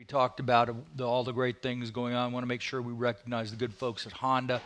We talked about all the great things going on. I want to make sure we recognize the good folks at Honda.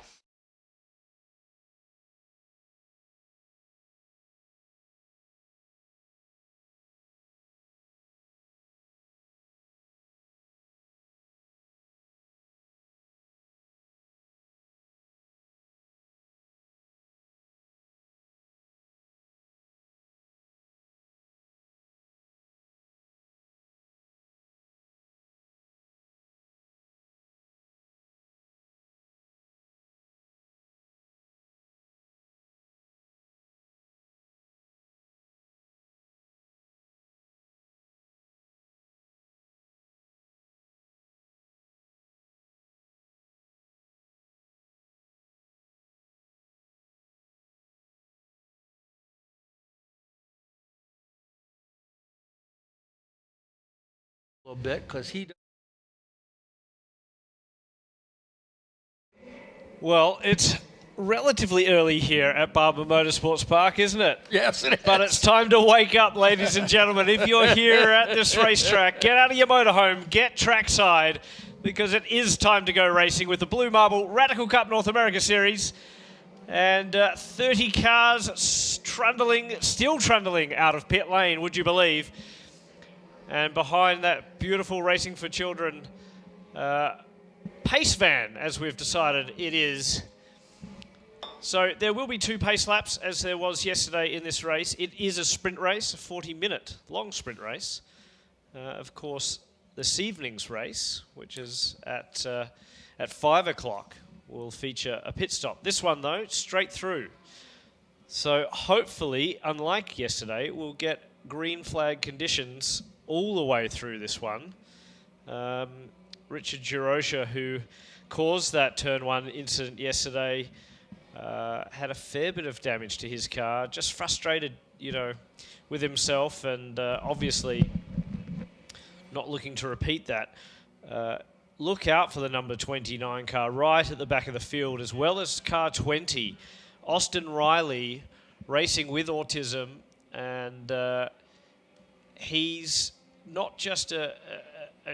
A little bit because he. Well, it's relatively early here at Barber Motorsports Park, isn't it? Yes, it is. But it's time to wake up, ladies and gentlemen. If you're here at this racetrack, get out of your motorhome, get trackside, because it is time to go racing with the Blue Marble Radical Cup North America Series. And 30 cars still trundling out of pit lane, would you believe? And behind that beautiful Racing for Children pace van, as we've decided it is. So there will be 2 pace laps, as there was yesterday in this race. It is a sprint race, a 40-minute long sprint race. Of course, this evening's race, which is at 5 o'clock, will feature a pit stop. This one, though, straight through. So hopefully, unlike yesterday, we'll get green flag conditions all the way through this one. Richard Girosha, who caused that turn 1 incident yesterday, had a fair bit of damage to his car, just frustrated, with himself, and obviously not looking to repeat that. Look out for the number 29 car right at the back of the field, as well as car 20. Austin Riley, racing with autism, and he's not just a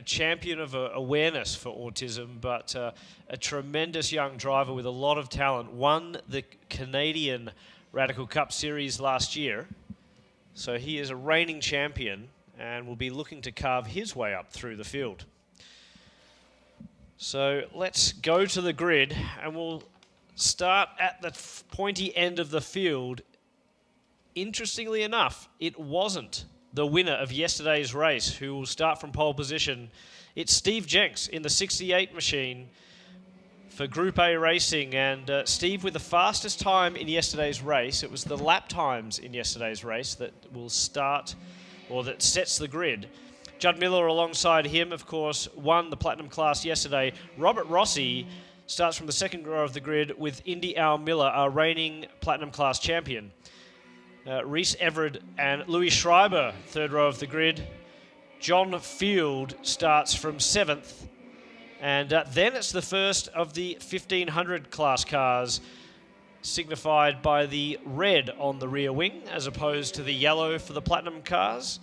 champion of awareness for autism, but a tremendous young driver with a lot of talent. Won the Canadian Radical Cup Series last year. So he is a reigning champion and will be looking to carve his way up through the field. So let's go to the grid, and we'll start at the pointy end of the field. Interestingly enough, it wasn't the winner of yesterday's race who will start from pole position. It's Steve Jenks in the 68 machine for Group A Racing, and Steve with the fastest time in yesterday's race. It was the lap times in yesterday's race that will start, or that sets the grid. Judd Miller alongside him, of course, won the Platinum class yesterday. Robert Rossi starts from the second row of the grid with Indy Al Miller, our reigning Platinum class champion. Reese Everett and Louis Schreiber, third row of the grid. John Field starts from 7th. And then it's the first of the 1500 class cars, signified by the red on the rear wing, as opposed to the yellow for the Platinum cars.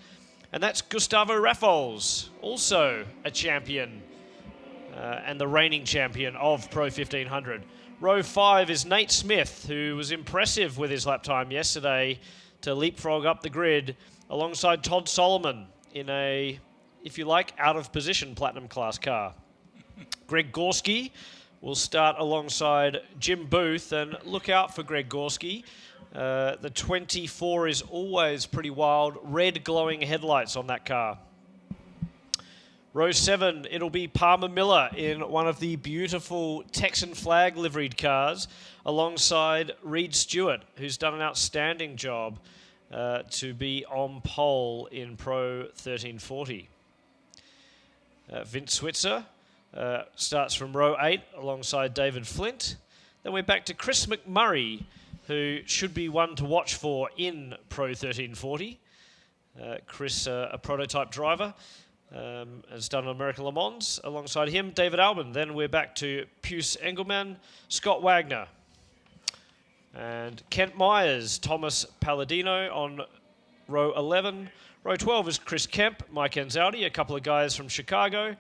And that's Gustavo Raffles, also a champion, and the reigning champion of Pro 1500. Row 5 is Nate Smith, who was impressive with his lap time yesterday to leapfrog up the grid alongside Todd Solomon in a, if you like, out-of-position Platinum class car. Greg Gorski will start alongside Jim Booth, and look out for Greg Gorski. The 24 is always pretty wild. Red glowing headlights on that car. Row 7, it'll be Palmer Miller in one of the beautiful Texan flag liveried cars alongside Reed Stewart, who's done an outstanding job to be on pole in Pro 1340. Vince Switzer starts from row 8 alongside David Flint. Then we're back to Chris McMurray, who should be one to watch for in Pro 1340. Chris, a prototype driver, has done American Le Mans. Alongside him, David Albon. Then we're back to Puce Engelmann, Scott Wagner, and Kent Myers, Thomas Palladino on row 11. Row 12 is Chris Kemp, Mike Anzaldi, a couple of guys from Chicago.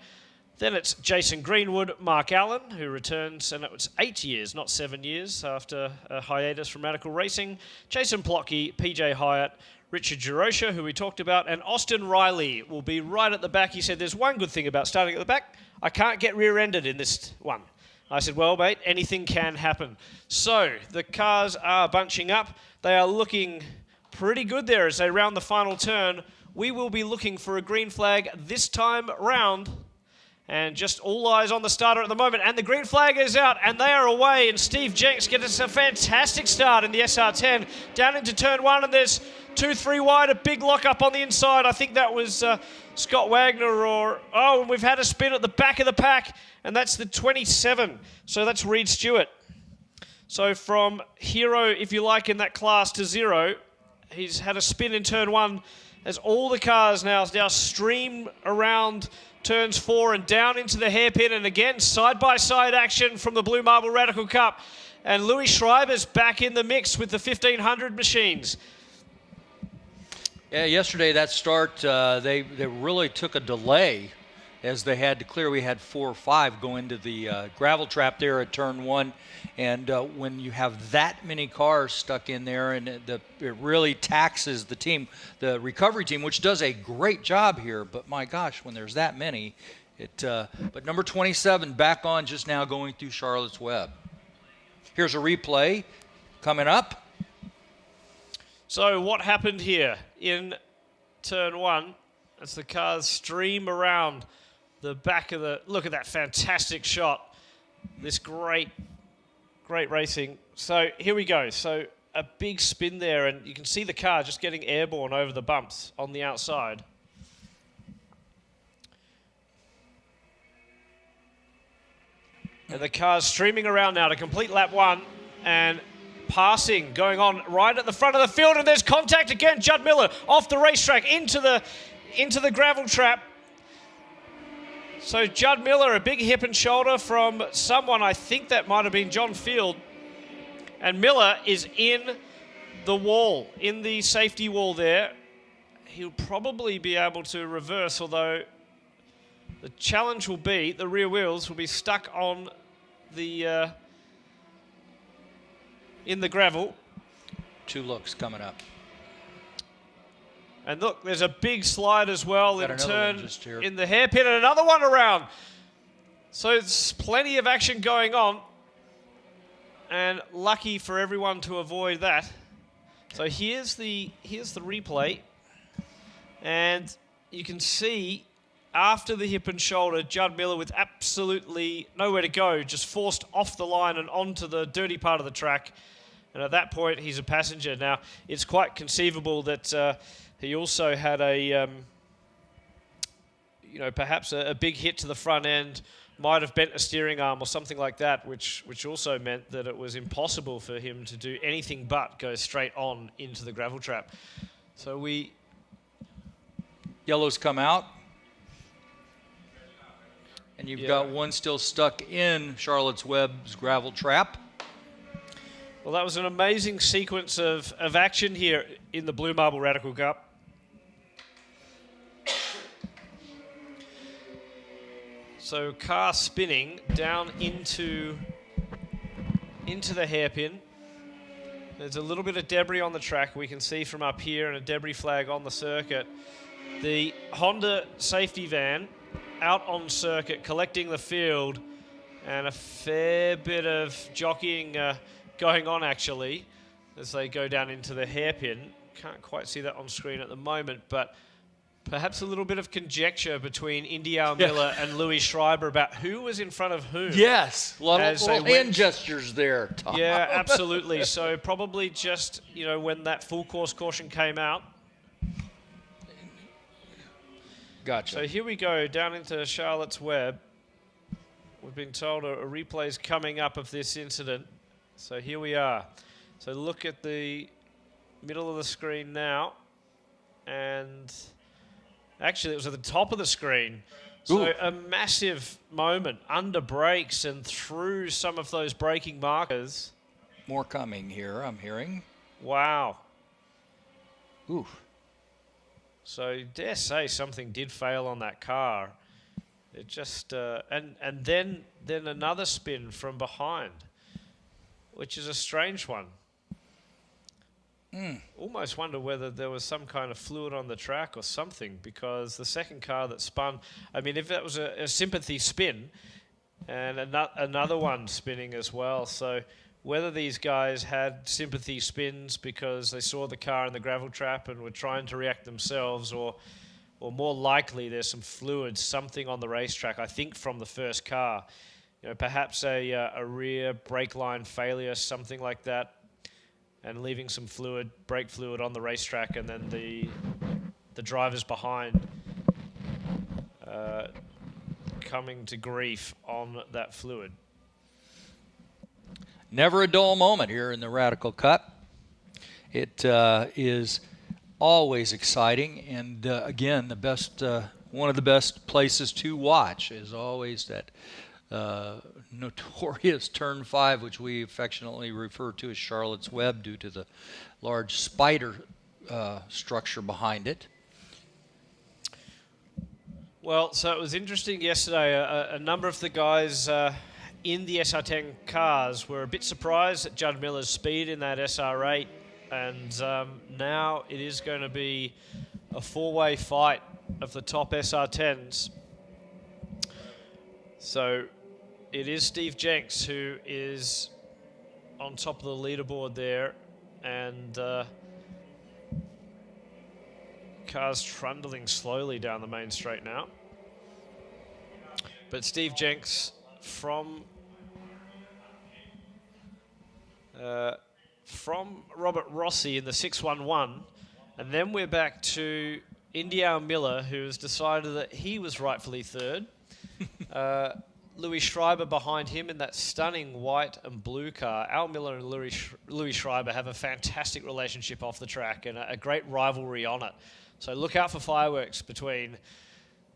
Then it's Jason Greenwood, Mark Allen, who returns, and it was 8 years, not 7 years, after a hiatus from Radical Racing. Jason Plotke, PJ Hyatt, Richard Girosha, who we talked about, and Austin Riley will be right at the back. He said, there's one good thing about starting at the back. I can't get rear-ended in this one. I said, well, mate, anything can happen. So the cars are bunching up. They are looking pretty good there as they round the final turn. We will be looking for a green flag this time round. And just all eyes on the starter at the moment. And the green flag is out, and they are away. And Steve Jenks gets us a fantastic start in the SR10. Down into turn 1, and there's 2-3 wide, a big lock-up on the inside. I think that was Scott Wagner and we've had a spin at the back of the pack, and that's the 27. So that's Reed Stewart. So from hero, if you like, in that class to 0, he's had a spin in turn 1 as all the cars now stream around turns 4 and down into the hairpin, and again side-by-side action from the Blue Marble Radical Cup. And Louis Schreiber's back in the mix with the 1500 machines. Yeah, yesterday that start, they really took a delay as they had to clear. We had 4 or 5 go into the gravel trap there at turn 1. And when you have that many cars stuck in there, and it really taxes the team, the recovery team, which does a great job here. But my gosh, when there's that many, but number 27 back on just now going through Charlotte's Web. Here's a replay coming up. So what happened here in turn 1 as the cars stream around the back of the... Look at that fantastic shot. This great racing. So here we go. So a big spin there, and you can see the car just getting airborne over the bumps on the outside. And the car's streaming around now to complete lap 1, and passing going on right at the front of the field, and there's contact again. Judd Miller off the racetrack into the gravel trap. So Judd Miller, a big hip and shoulder from someone, I think that might have been John Field. And Miller is in the wall, in the safety wall there. He'll probably be able to reverse, although the challenge will be the rear wheels will be stuck on the in the gravel. 2 looks coming up. And look, there's a big slide as well Got in another turn in the hairpin, and another one around. So it's plenty of action going on, and lucky for everyone to avoid that. So here's the replay, and you can see after the hip and shoulder, Judd Miller with absolutely nowhere to go, just forced off the line and onto the dirty part of the track. And at that point, he's a passenger. Now, it's quite conceivable that he also had perhaps a big hit to the front end, might have bent a steering arm or something like that, which also meant that it was impossible for him to do anything but go straight on into the gravel trap. So Yellow's come out. And you've got one still stuck in Charlotte's Web's gravel trap. Well, that was an amazing sequence of action here in the Blue Marble Radical Cup. So car spinning down into the hairpin. There's a little bit of debris on the track we can see from up here, and a debris flag on the circuit. The Honda safety van out on circuit collecting the field, and a fair bit of jockeying going on actually as they go down into the hairpin. Can't quite see that on screen at the moment, but perhaps a little bit of conjecture between India Miller and Louis Schreiber about who was in front of whom. Yes, a lot of little hand gestures there, Tom. Yeah, absolutely. So probably just, when that full course caution came out. Gotcha. So here we go, down into Charlotte's Web. We've been told a replay is coming up of this incident. So here we are. So look at the middle of the screen now. And actually, it was at the top of the screen. So Ooh. a massive moment under brakes and through some of those braking markers. More coming here, I'm hearing. Wow. Ooh. So dare say something did fail on that car. It just and then another spin from behind, which is a strange one. Almost wonder whether there was some kind of fluid on the track or something, because the second car that spun, I mean, if that was a sympathy spin and another one spinning as well. So whether these guys had sympathy spins because they saw the car in the gravel trap and were trying to react themselves, or more likely there's some fluid, something on the racetrack, I think from the first car. Perhaps a rear brake line failure, something like that, and leaving some brake fluid on the racetrack, and then the drivers behind coming to grief on that fluid. Never a dull moment here in the Radical Cup. It is always exciting, and again, one of the best places to watch is always that notorious Turn 5, which we affectionately refer to as Charlotte's Web due to the large spider structure behind it. Well, so it was interesting yesterday. A number of the guys in the SR10 cars were a bit surprised at Judd Miller's speed in that SR8, and now it is going to be a four-way fight of the top SR10s. So it is Steve Jenks who is on top of the leaderboard there, and cars trundling slowly down the main straight now. But Steve Jenks from Robert Rossi in the 611, and then we're back to Indy Miller, who has decided that he was rightfully third. Louis Schreiber behind him in that stunning white and blue car. Al Miller and Louis Schreiber have a fantastic relationship off the track and a great rivalry on it. So look out for fireworks between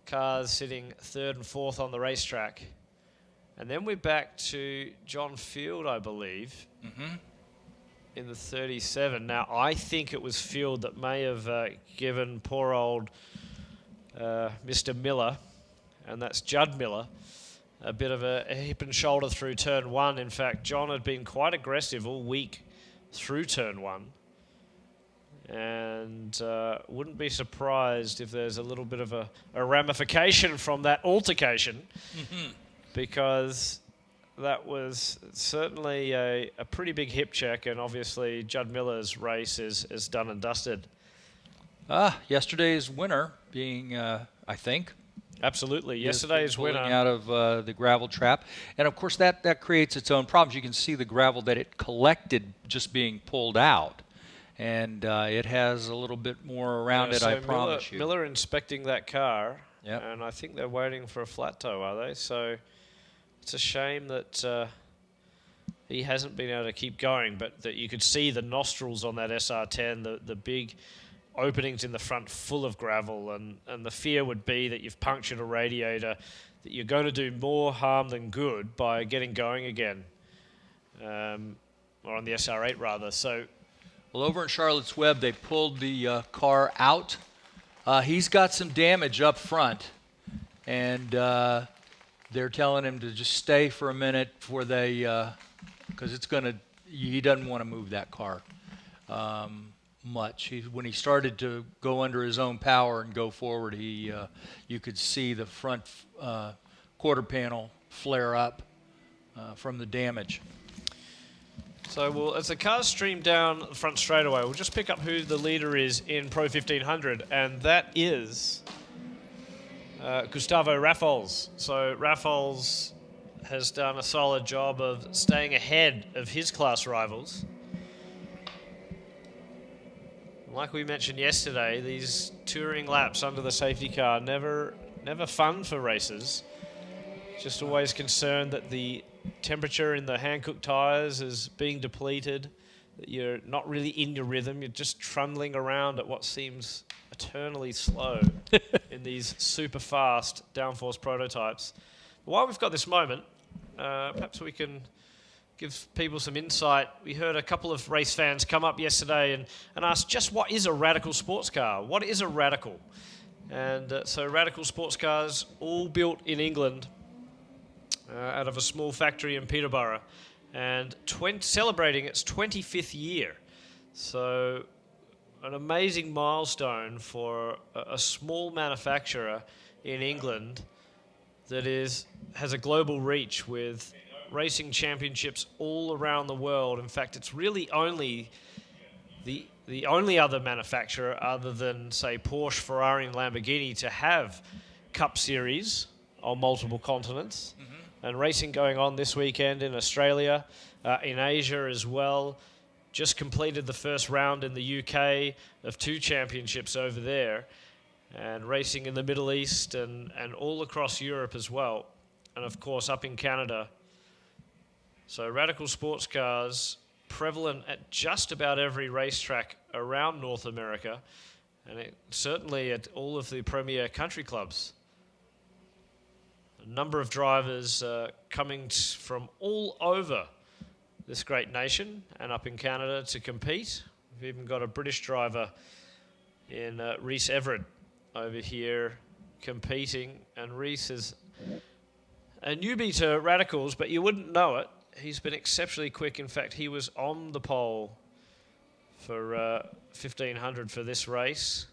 cars sitting third and fourth on the racetrack. And then we're back to John Field, I believe, in the 37. Now, I think it was Field that may have given poor old Mr. Miller, and that's Judd Miller, a bit of a hip and shoulder through turn one. In fact, John had been quite aggressive all week through turn one. And wouldn't be surprised if there's a little bit of a ramification from that altercation, because that was certainly a pretty big hip check, and obviously Judd Miller's race is done and dusted. Yesterday's winner being, I think, absolutely yesterday's winner out of the gravel trap, and of course that creates its own problems. You can see the gravel that it collected just being pulled out, and it has a little bit more around it. So I promise you. Miller inspecting that car, yep. And I think they're waiting for a flat toe, are they? So it's a shame that he hasn't been able to keep going, but that you could see the nostrils on that SR10, the big openings in the front full of gravel, and the fear would be that you've punctured a radiator, that you're going to do more harm than good by getting going again, or on the SR8 rather. So, well, over in Charlotte's Web, they pulled the car out. He's got some damage up front, and they're telling him to just stay for a minute before they, because he doesn't want to move that car much. When he started to go under his own power and go forward, you could see the front quarter panel flare up from the damage. So as the cars stream down the front straightaway, we'll just pick up who the leader is in Pro 1500, and that is Gustavo Raffles. So Raffles has done a solid job of staying ahead of his class rivals. Like we mentioned yesterday, these touring laps under the safety car never fun for racers. Just always concerned that the temperature in the hand-cooked tyres is being depleted, that you're not really in your rhythm, you're just trundling around at what seems eternally slow in these super fast downforce prototypes. While we've got this moment, perhaps we can give people some insight. We heard a couple of race fans come up yesterday and ask just what is a radical sports car? What is a radical? And so radical sports cars, all built in England out of a small factory in Peterborough, and celebrating its 25th year. So an amazing milestone for a small manufacturer in England that has a global reach with racing championships all around the world. In fact, it's really only the only other manufacturer other than, say, Porsche, Ferrari and Lamborghini to have Cup Series on multiple continents. Mm-hmm. And racing going on this weekend in Australia, in Asia as well. Just completed the first round in the UK of 2 championships over there, and racing in the Middle East and all across Europe as well, and of course up in Canada. So radical sports cars prevalent at just about every racetrack around North America, and certainly at all of the premier country clubs. A number of drivers coming from all over this great nation and up in Canada to compete. We've even got a British driver in Rhys Everett over here competing, and Rhys is a newbie to radicals, but you wouldn't know it. He's been exceptionally quick. In fact, he was on the pole for 1500 for this race.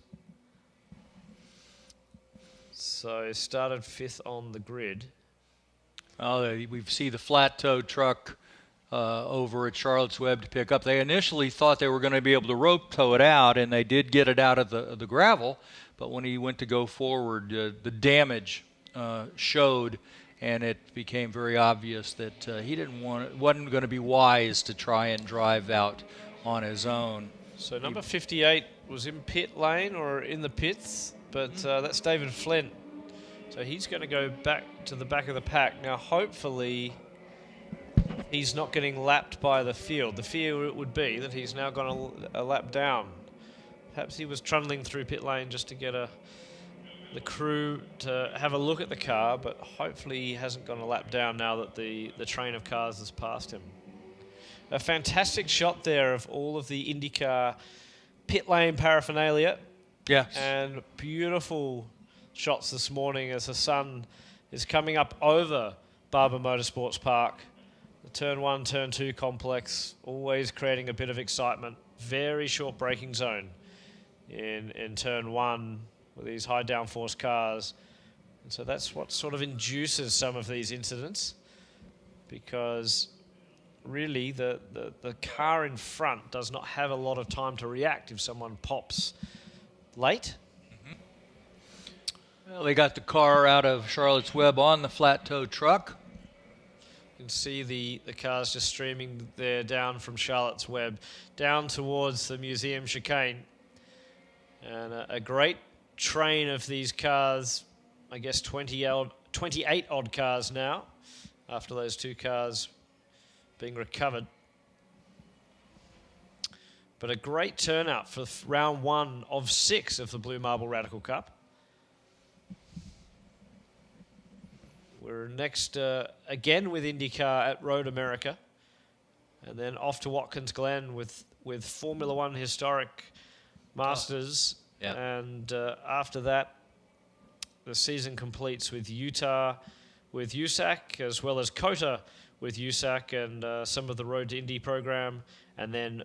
So started 5th on the grid. Oh, we see the flat tow truck over at Charlotte's Web to pick up. They initially thought they were going to be able to rope tow it out, and they did get it out of the gravel. But when he went to go forward, the damage showed, and it became very obvious that wasn't going to be wise to try and drive out on his own. So number 58 was in pit lane or in the pits, but that's David Flint. So he's going to go back to the back of the pack. Now, hopefully, he's not getting lapped by the field. The fear would be that he's now gone a lap down. Perhaps he was trundling through pit lane just to get the crew to have a look at the car, but hopefully he hasn't gone a lap down now that the train of cars has passed him. A fantastic shot there of all of the IndyCar pit lane paraphernalia. Yes. And beautiful shots this morning as the sun is coming up over Barber Motorsports Park. The Turn 1, Turn 2 complex, always creating a bit of excitement. Very short braking zone in Turn 1 with these high downforce cars. And so that's what sort of induces some of these incidents, because really the car in front does not have a lot of time to react if someone pops late. Mm-hmm. Well, they got the car out of Charlotte's Web on the flat tow truck. You can see the cars just streaming there down from Charlotte's Web down towards the museum chicane. And a great train of these cars, I guess 28 odd cars now, after those 2 cars being recovered. But a great turnout for round 1 of 6 of the Blue Marble Radical Cup. We're next again with IndyCar at Road America, and then off to Watkins Glen with Formula One historic Masters. Yeah. And after that, the season completes with Utah with USAC, as well as COTA with USAC and some of the Road to Indy program, and then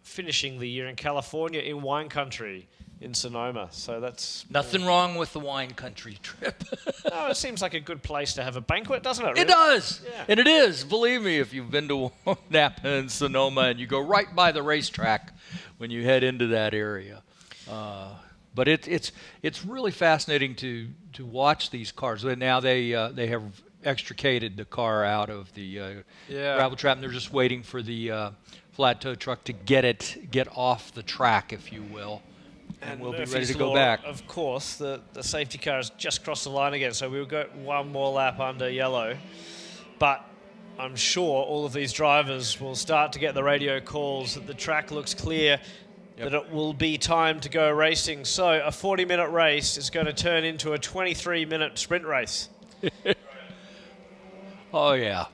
finishing the year in California in wine country in Sonoma. So that's nothing wrong with the wine country trip. No, it seems like a good place to have a banquet, doesn't it? Really? It does. Yeah. And it is. Believe me, if you've been to Napa and Sonoma and you go right by the racetrack when you head into that area. But it's really fascinating to watch these cars. Now they have extricated the car out of the gravel trap, and they're just waiting for the flat tow truck to get off the track, if you will. And we'll be ready to go back. Of course, the safety car has just crossed the line again, so we'll go one more lap under yellow. But I'm sure all of these drivers will start to get the radio calls that the track looks clear, that it will be time to go racing. So a 40-minute race is going to turn into a 23-minute sprint race. Oh, yeah.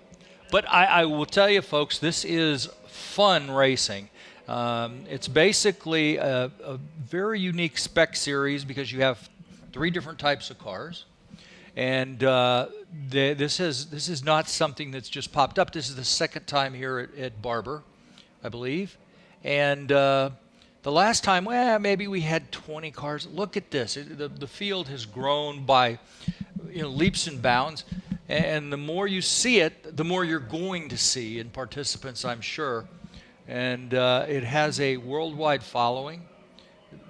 But I will tell you, folks, this is fun racing. It's basically a very unique spec series because you have 3 different types of cars. And this is not something that's just popped up. This is the second time here at Barber, I believe. And the last time, well, maybe we had 20 cars. Look at this. The field has grown by leaps and bounds. And the more you see it, the more you're going to see in participants, I'm sure. And it has a worldwide following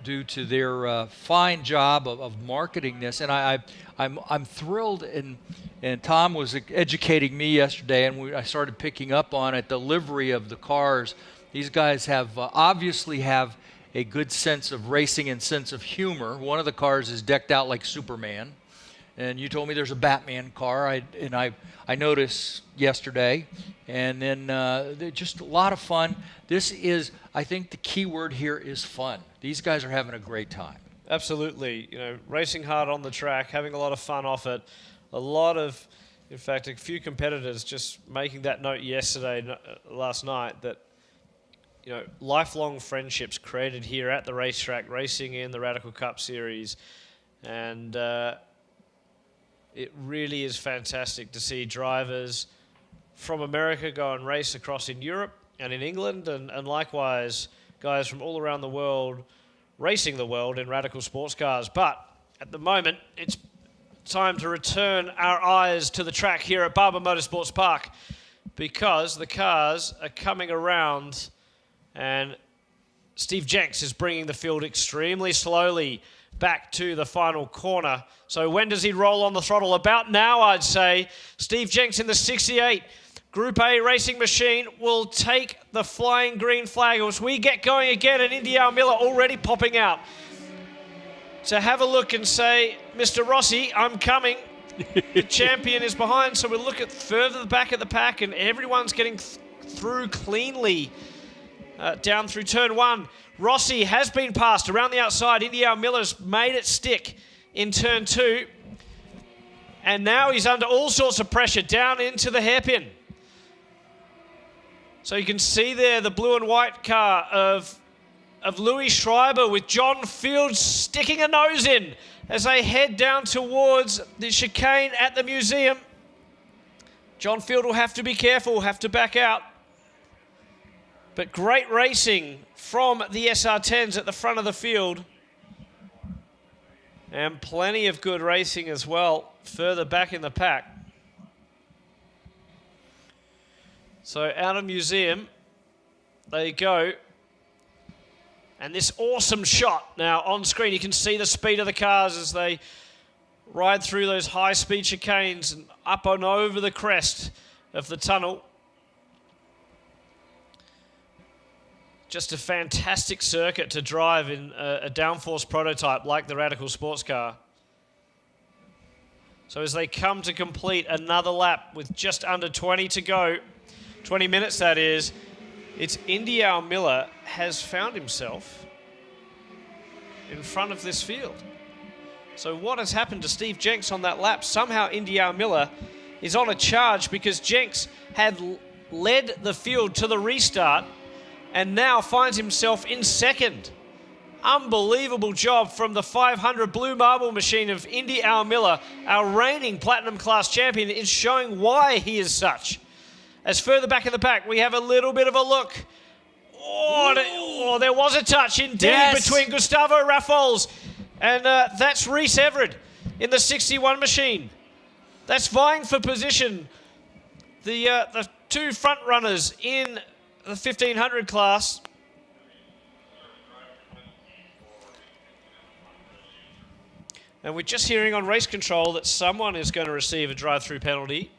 due to their fine job of marketing this. And I'm thrilled, and Tom was educating me yesterday, and I started picking up on it, the livery of the cars. These guys have obviously have a good sense of racing and sense of humor. One of the cars is decked out like Superman. And you told me there's a Batman car, I noticed yesterday. And then just a lot of fun. This is, I think the key word here is fun. These guys are having a great time. Absolutely. Racing hard on the track, having a lot of fun off it. In fact, a few competitors just making that note last night, that lifelong friendships created here at the racetrack, racing in the Radical Cup Series. And it really is fantastic to see drivers from America go and race across in Europe and in England, and likewise guys from all around the world racing the world in radical sports cars. But at the moment, it's time to return our eyes to the track here at Barber Motorsports Park, because the cars are coming around and Steve Jenks is bringing the field extremely slowly back to the final corner. So when does he roll on the throttle? About now, I'd say. Steve Jenks in the 68 Group A racing machine will take the flying green flag as we get going again, and Indy Miller already popping out. So have a look and say, Mr. Rossi, I'm coming. The champion is behind, so we'll look at further back at the pack, and everyone's getting through cleanly down through turn 1. Rossi has been passed around the outside. Indy Miller's made it stick in turn 2. And now he's under all sorts of pressure down into the hairpin. So you can see there the blue and white car of Louis Schreiber with John Fields sticking a nose in as they head down towards the chicane at the museum. John Field will have to be careful, have to back out. But great racing from the SR10s at the front of the field. And plenty of good racing as well further back in the pack. So out of museum, they go. And this awesome shot now on screen. You can see the speed of the cars as they ride through those high-speed chicanes and up and over the crest of the tunnel. Just a fantastic circuit to drive in a downforce prototype like the Radical Sports Car. So as they come to complete another lap with just under 20 to go, 20 minutes that is, it's Indy Miller has found himself in front of this field. So what has happened to Steve Jenks on that lap? Somehow Indy Miller is on a charge because Jenks had led the field to the restart and now finds himself in second. Unbelievable job from the 500 Blue Marble machine of Indy Miller, our reigning Platinum Class champion, is showing why he is such. As further back in the pack, we have a little bit of a look. There was a touch indeed between Gustavo Raffles and that's Reese Everett in the 61 machine. That's vying for position. The two front runners in the 1500 class. And we're just hearing on race control that someone is going to receive a drive-through penalty.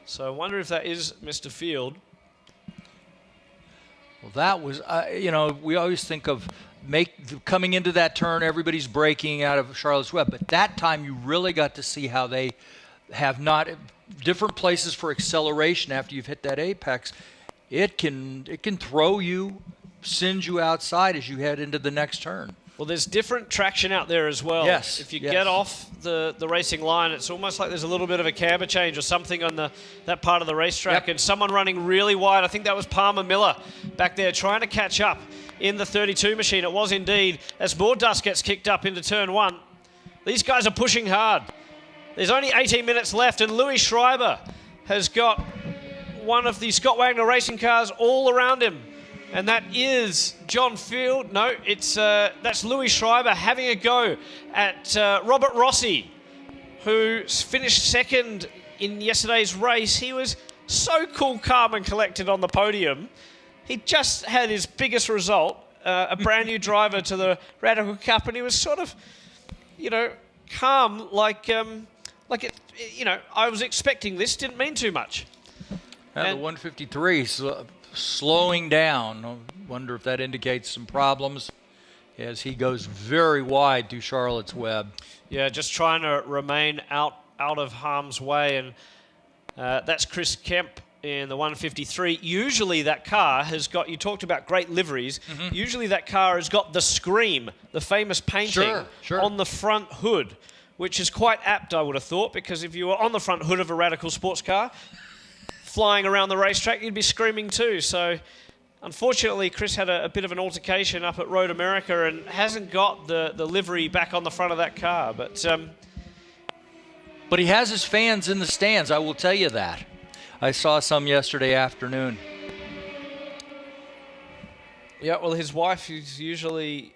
So I wonder if that is Mr. Field. Well, that was, we always think of coming into that turn, everybody's braking out of Charlotte's Web. But that time you really got to see how they have different places for acceleration after you've hit that apex. It can throw you, send you outside as you head into the next turn. Well, there's different traction out there as well. Yes. If you yes. get off the racing line, it's almost like there's a little bit of a camber change or something on that part of the racetrack. Yep. And someone running really wide. I think that was Palmer Miller back there trying to catch up in the 32 machine. It was indeed. As more dust gets kicked up into turn 1, these guys are pushing hard. There's only 18 minutes left, and Louis Schreiber has got one of the Scott Wagner racing cars all around him. And that is John Field. No, that's Louis Schreiber having a go at Robert Rossi, who finished second in yesterday's race. He was so cool, calm and collected on the podium. He just had his biggest result, a brand new driver to the Radical Cup, and he was sort of, calm, like it. I was expecting this. Didn't mean too much. The 153 slowing down. I wonder if that indicates some problems as he goes very wide through Charlotte's Web. Yeah, just trying to remain out of harm's way, and that's Chris Kemp in the 153. Usually that car has got, you talked about great liveries, usually that car has got the Scream, the famous painting on the front hood, which is quite apt, I would have thought, because if you were on the front hood of a Radical sports car, flying around the racetrack, you'd be screaming too. So unfortunately, Chris had a bit of an altercation up at Road America and hasn't got the livery back on the front of that car. But he has his fans in the stands, I will tell you that. I saw some yesterday afternoon. Yeah, well, his wife is usually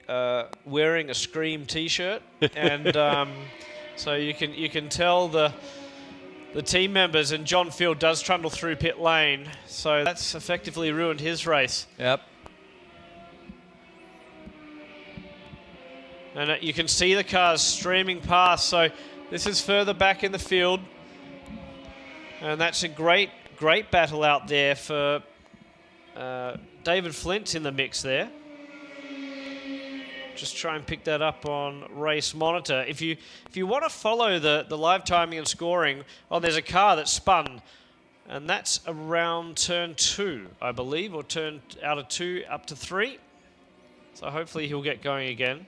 wearing a Scream T-shirt, and so you can tell the team members, and John Field does trundle through pit lane, so that's effectively ruined his race. Yep. And you can see the cars streaming past, so this is further back in the field. And that's a great battle out there for David Flint in the mix there. Just try and pick that up on Race Monitor. If you want to follow the live timing and scoring, there's a car that's spun, and that's around turn 2, I believe, or turn out of 2 up to 3. So hopefully he'll get going again.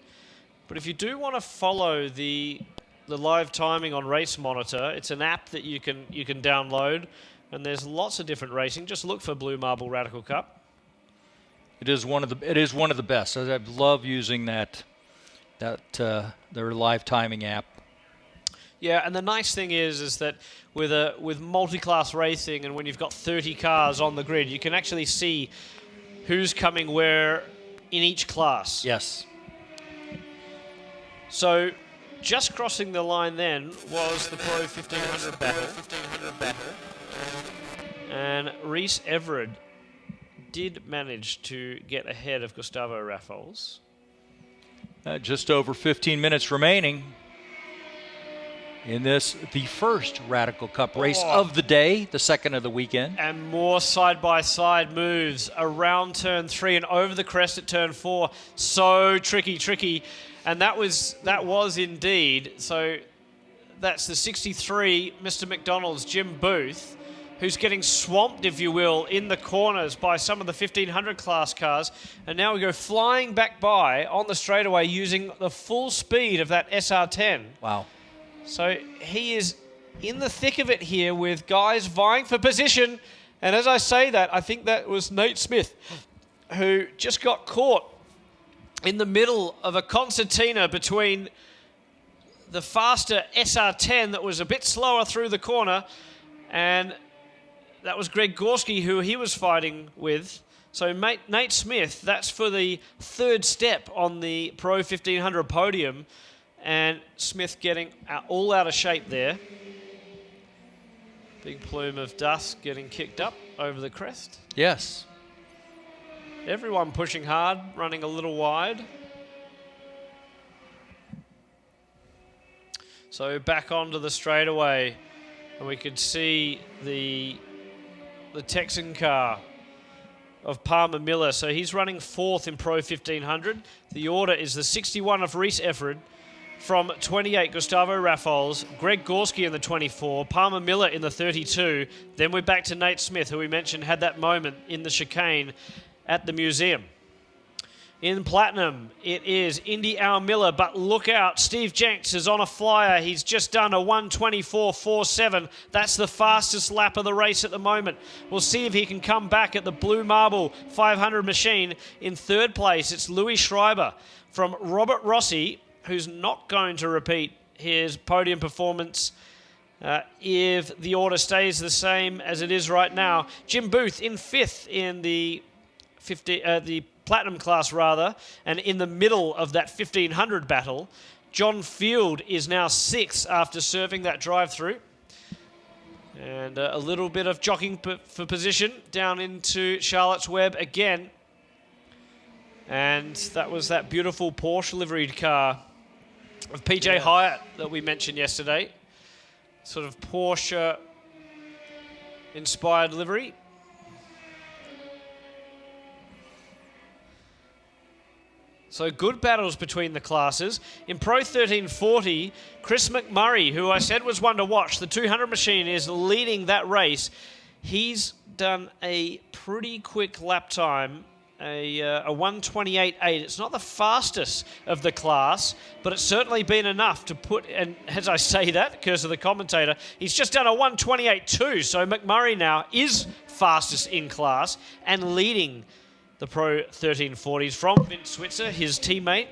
But if you do want to follow the live timing on Race Monitor, it's an app that you can download, and there's lots of different racing. Just look for Blue Marble Radical Cup. It is one of the best. I love using their live timing app. Yeah, and the nice thing is that with multi-class racing, and when you've got 30 cars on the grid, you can actually see who's coming where in each class. Yes. So just crossing the line then was the Pro 1500 battle. And Reese Everard did manage to get ahead of Gustavo Raffles. Just over 15 minutes remaining in the first Radical Cup race of the day, the second of the weekend. And more side-by-side moves around turn 3 and over the crest at turn 4. So tricky. And that was indeed, so that's the 63, Mr. McDonald's, Jim Booth, who's getting swamped, if you will, in the corners by some of the 1500 class cars. And now we go flying back by on the straightaway using the full speed of that SR10. Wow. So he is in the thick of it here with guys vying for position. And as I say that, I think that was Nate Smith, who just got caught in the middle of a concertina between the faster SR10 that was a bit slower through the corner, and that was Greg Gorski, who he was fighting with. So Nate Smith, that's for the third step on the Pro 1500 podium, and Smith getting all out of shape there. Big plume of dust getting kicked up over the crest. Yes. Everyone pushing hard, running a little wide. So back onto the straightaway, and we could see the Texan car of Palmer Miller. So he's running 4th in Pro 1500. The order is the 61 of Reese Everard, from 28 Gustavo Raffles, Greg Gorski in the 24, Palmer Miller in the 32. Then we're back to Nate Smith, who we mentioned had that moment in the chicane at the museum. In platinum, it is Indy Al Miller, but look out, Steve Jenks is on a flyer. He's just done a 1:24.47. That's the fastest lap of the race at the moment. We'll see if he can come back at the Blue Marble 500 machine. In third place, it's Louis Schreiber from Robert Rossi, who's not going to repeat his podium performance if the order stays the same as it is right now. Jim Booth in fifth in the platinum class rather, and in the middle of that 1500 battle. John Field is now sixth after serving that drive-through. And a little bit of jockeying for position down into Charlotte's Web again. And that was that beautiful Porsche liveried car of PJ Hyatt that we mentioned yesterday. Sort of Porsche inspired livery. So good battles between the classes. In Pro 1340, Chris McMurray, who I said was one to watch, the 200 machine is leading that race. He's done a pretty quick lap time, a 1:28.8. It's not the fastest of the class, but it's certainly been enough to put, and as I say that, curse of the commentator, he's just done a 1:28.2, so McMurray now is fastest in class and leading the Pro 1340s from Vince Switzer, his teammate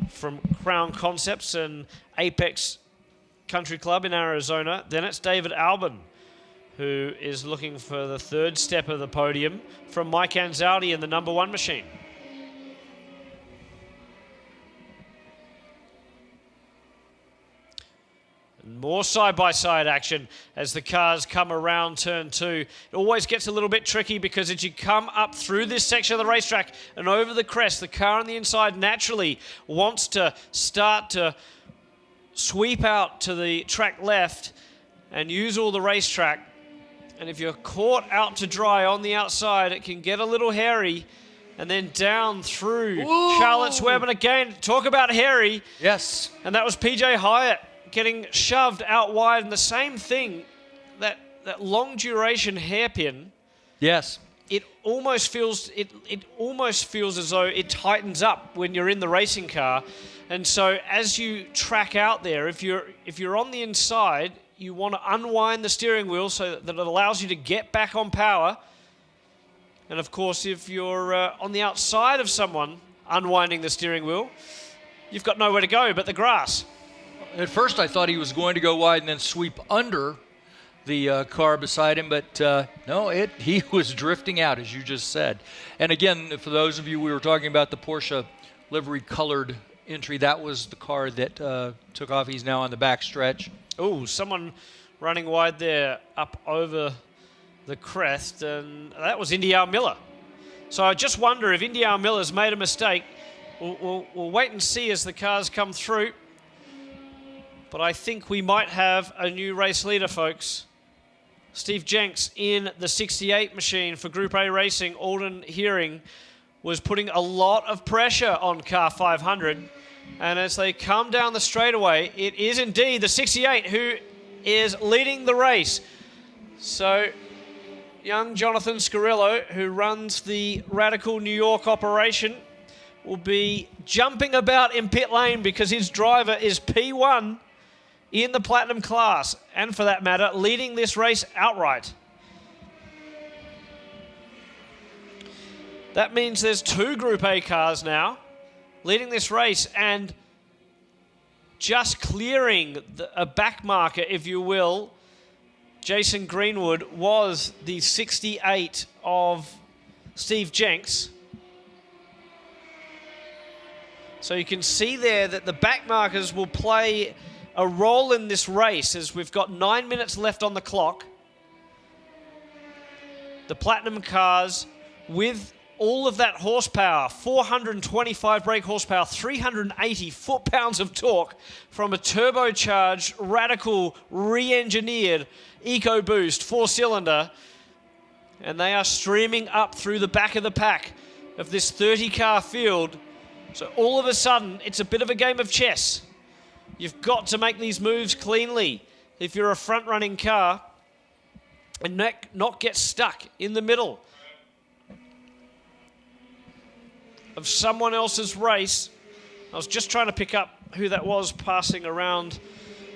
from Crown Concepts and Apex Country Club in Arizona. Then it's David Albin, who is looking for the third step of the podium from Mike Anzaldi in the number one machine. More side-by-side action as the cars come around turn two. It always gets a little bit tricky because as you come up through this section of the racetrack and over the crest, the car on the inside naturally wants to start to sweep out to the track left and use all the racetrack. And if you're caught out to dry on the outside, it can get a little hairy. And then down through Charlotte's Web. And again, talk about hairy. Yes. And that was PJ Hyatt getting shoved out wide, and the same thing, that long duration hairpin. Yes. It almost feels as though it tightens up when you're in the racing car, and so as you track out there, if you're on the inside, you want to unwind the steering wheel so that it allows you to get back on power. And of course, if you're on the outside of someone unwinding the steering wheel, you've got nowhere to go but the grass. At first, I thought he was going to go wide and then sweep under the car beside him, but no, he was drifting out, as you just said. And again, for those of you, we were talking about the Porsche livery-colored entry. That was the car that took off. He's now on the back stretch. Oh, someone running wide there up over the crest, and that was Indy Al Miller. So I just wonder if Indy Al Miller's made a mistake. We'll wait and see as the cars come through. But I think we might have a new race leader, folks. Steve Jenks in the 68 machine for Group A Racing. Alden Hearing was putting a lot of pressure on car 500. And as they come down the straightaway, it is indeed the 68 who is leading the race. So young Jonathan Scarillo, who runs the Radical New York operation, will be jumping about in pit lane because his driver is P1 in the Platinum class, and for that matter, leading this race outright. That means there's two Group A cars now leading this race and just clearing a back marker, if you will. Jason Greenwood was the 68 of Steve Jenks. So you can see there that the back markers will play a role in this race as we've got 9 minutes left on the clock. The Platinum cars with all of that horsepower, 425 brake horsepower, 380 foot-pounds of torque from a turbocharged, radical, re-engineered EcoBoost 4-cylinder. And they are streaming up through the back of the pack of this 30-car field. So all of a sudden, it's a bit of a game of chess. You've got to make these moves cleanly if you're a front-running car and not get stuck in the middle. of someone else's race. I was just trying to pick up who that was passing around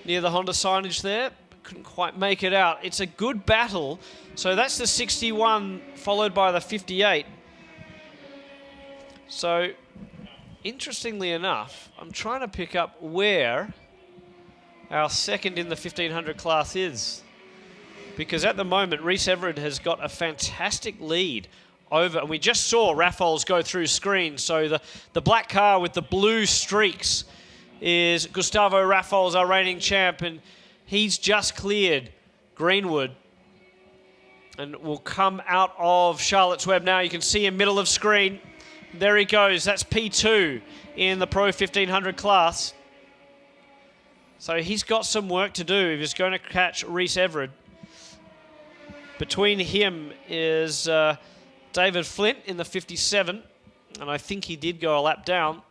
near the Honda signage there. Couldn't quite make it out. It's a good battle. So that's the 61 followed by the 58. So interestingly enough, I'm trying to pick up where our second in the 1500 class is. Because at the moment, Reese Everett has got a fantastic lead over, and we just saw Raffols go through screen. So the black car with the blue streaks is Gustavo Raffols, our reigning champ, and he's just cleared Greenwood and will come out of Charlotte's Web now. You can see him middle of screen. There he goes. That's P2 in the Pro 1500 class. So he's got some work to do if he's going to catch Reese Everett. Between him is David Flint in the 57, and I think he did go a lap down.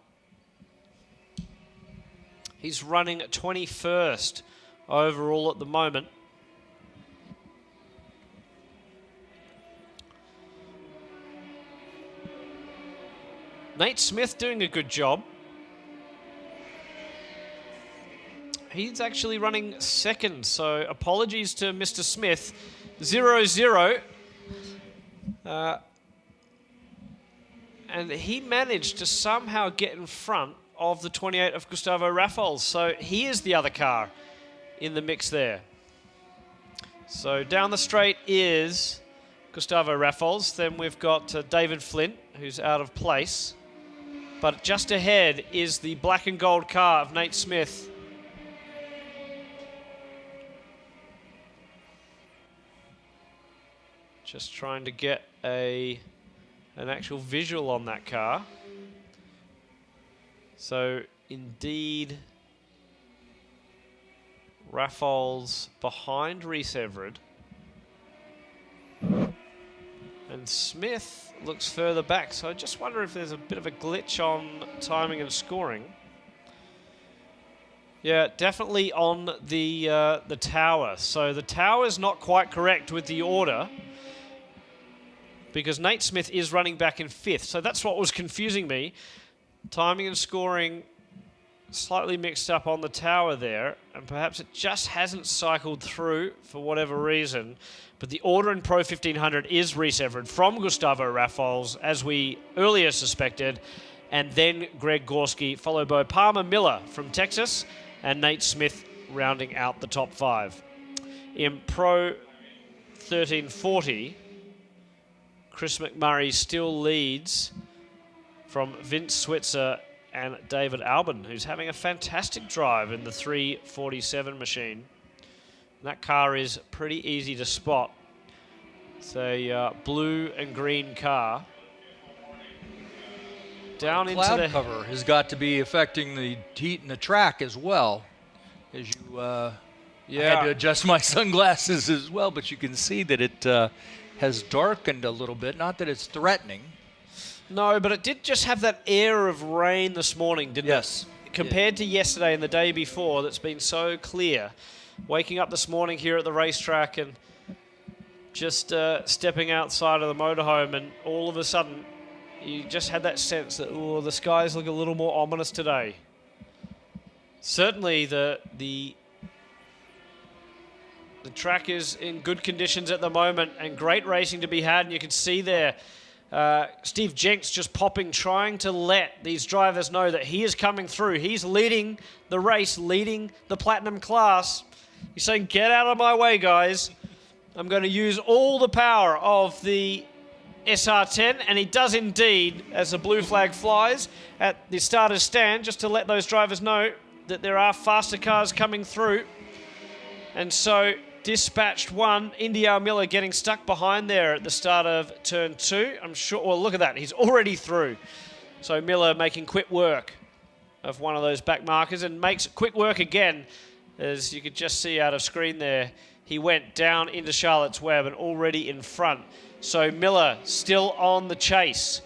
He's running 21st overall at the moment. Nate Smith doing a good job. He's actually running second, so apologies to Mr. Smith. 0-0. And he managed to somehow get in front of the 28 of Gustavo Raffols. So he is the other car in the mix there. So down the straight is Gustavo Raffols. Then we've got David Flint, who's out of place. But just ahead is the black and gold car of Nate Smith. Just trying to get an actual visual on that car. So indeed, Raffols behind Reese Everett. And Smith looks further back. So I just wonder if there's a bit of a glitch on timing and scoring. Yeah, definitely on the tower. So the tower is not quite correct with the order, because Nate Smith is running back in 5th. So that's what was confusing me. Timing and scoring slightly mixed up on the tower there, and perhaps it just hasn't cycled through for whatever reason. But the order in Pro 1500 is Reese Everett from Gustavo Raffols, as we earlier suspected, and then Greg Gorski, followed by Palmer Miller from Texas, and Nate Smith rounding out the top 5. In Pro 1340, Chris McMurray still leads from Vince Switzer and David Albin, who's having a fantastic drive in the 347 machine. And that car is pretty easy to spot. It's a blue and green car. Down into cloud the cover has got to be affecting the heat in the track as well. As you, I had to adjust my sunglasses as well, but you can see that it has darkened a little bit. Not that it's threatening. No, but it did just have that air of rain this morning, didn't it? Yes. Compared to yesterday and the day before, that's been so clear. Waking up this morning here at the racetrack and just stepping outside of the motorhome, and all of a sudden you just had that sense that, oh, the skies look a little more ominous today. Certainly the track is in good conditions at the moment and great racing to be had, and you can see there Steve Jenks just popping, trying to let these drivers know that he is coming through. He's leading the race, leading the Platinum class. He's saying, get out of my way, guys. I'm going to use all the power of the SR10, and he does indeed, as the blue flag flies at the starter's stand, just to let those drivers know that there are faster cars coming through. And so dispatched one, India Miller getting stuck behind there at the start of turn 2. I'm sure, well, look at that. He's already through. So Miller making quick work of one of those back markers, and makes quick work again, as you could just see out of screen there. He went down into Charlotte's Web and already in front. So Miller still on the chase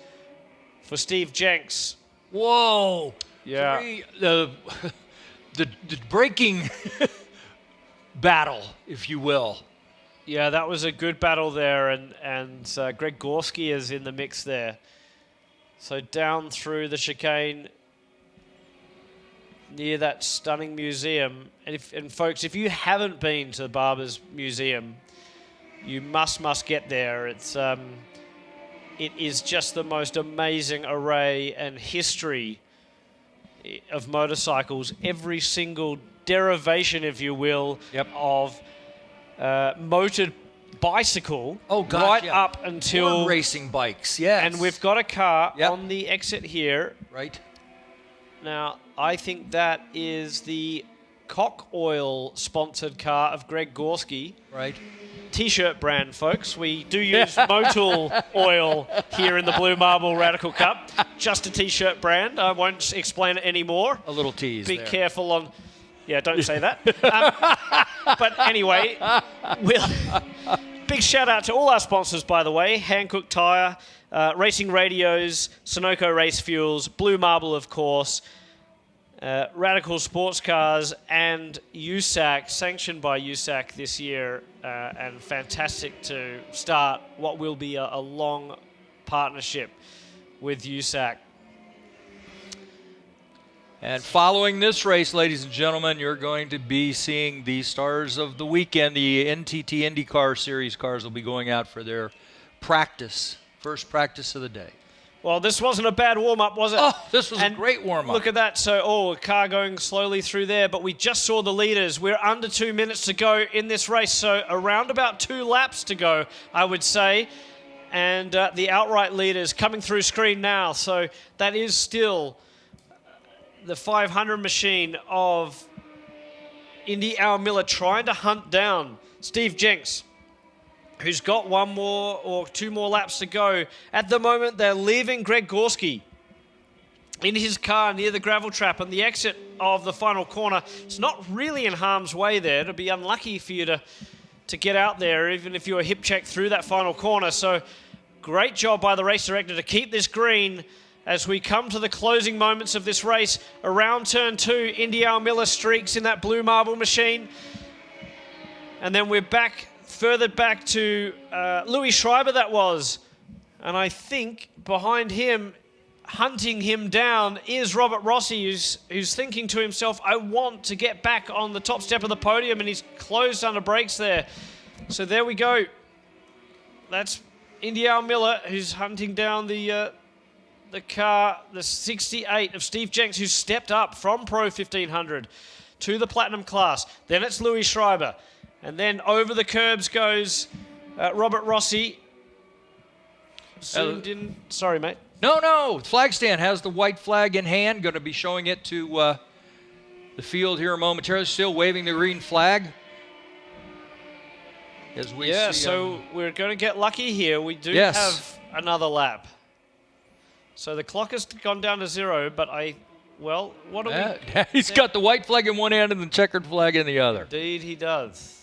for Steve Jenks. Whoa. Yeah. The braking battle, if you will. Yeah, that was a good battle there, and Greg Gorski is in the mix there. So down through the chicane near that stunning museum. And folks, if you haven't been to the Barber's Museum, you must get there. It is just the most amazing array and history of motorcycles. Every single derivation, if you will, of motored bicycle, right up until racing bikes. Yes, and we've got a car on the exit here. Right now, I think that is the Cock Oil sponsored car of Greg Gorski. Right. T-shirt brand, folks. We do use Motul oil here in the Blue Marble Radical Cup. Just a T-shirt brand. I won't explain it anymore. A little tease. Be there. careful on. Yeah, don't say that. But anyway, big shout out to all our sponsors, by the way. Hankook Tyre, Racing Radios, Sunoco Race Fuels, Blue Marble, of course, Radical Sports Cars, and USAC, sanctioned by USAC this year, and fantastic to start what will be a long partnership with USAC. And following this race, ladies and gentlemen, you're going to be seeing the stars of the weekend. The NTT IndyCar Series cars will be going out for their practice, first practice of the day. Well, this wasn't a bad warm-up, was it? Oh, this was a great warm-up. Look at that. So, a car going slowly through there, but we just saw the leaders. We're under 2 minutes to go in this race, so around about 2 laps to go, I would say. And the outright leaders coming through screen now. So that is still the 500 machine of Indy Al Miller trying to hunt down Steve Jenks, who's got 1 more or 2 more laps to go. At the moment, they're leaving Greg Gorski in his car near the gravel trap on the exit of the final corner. It's not really in harm's way there. It'd be unlucky for you to get out there, even if you were hip checked through that final corner. So great job by the race director to keep this green as we come to the closing moments of this race. Around turn 2, Indy Al Miller streaks in that Blue Marble machine. And then we're back, further back to Louis Schreiber, that was. And I think behind him, hunting him down, is Robert Rossi, who's thinking to himself, I want to get back on the top step of the podium, and he's closed under brakes there. So there we go. That's Indy Al Miller, who's hunting down the car, the 68 of Steve Jenks, who's stepped up from Pro 1500 to the Platinum class. Then it's Louis Schreiber. And then over the curbs goes Robert Rossi. Sorry, mate. No. Flag stand has the white flag in hand. Going to be showing it to the field here momentarily. Still waving the green flag. As we see, so we're going to get lucky here. We do have another lap. So the clock has gone down to 0, but what do we... He's got the white flag in one hand and the checkered flag in the other. Indeed he does.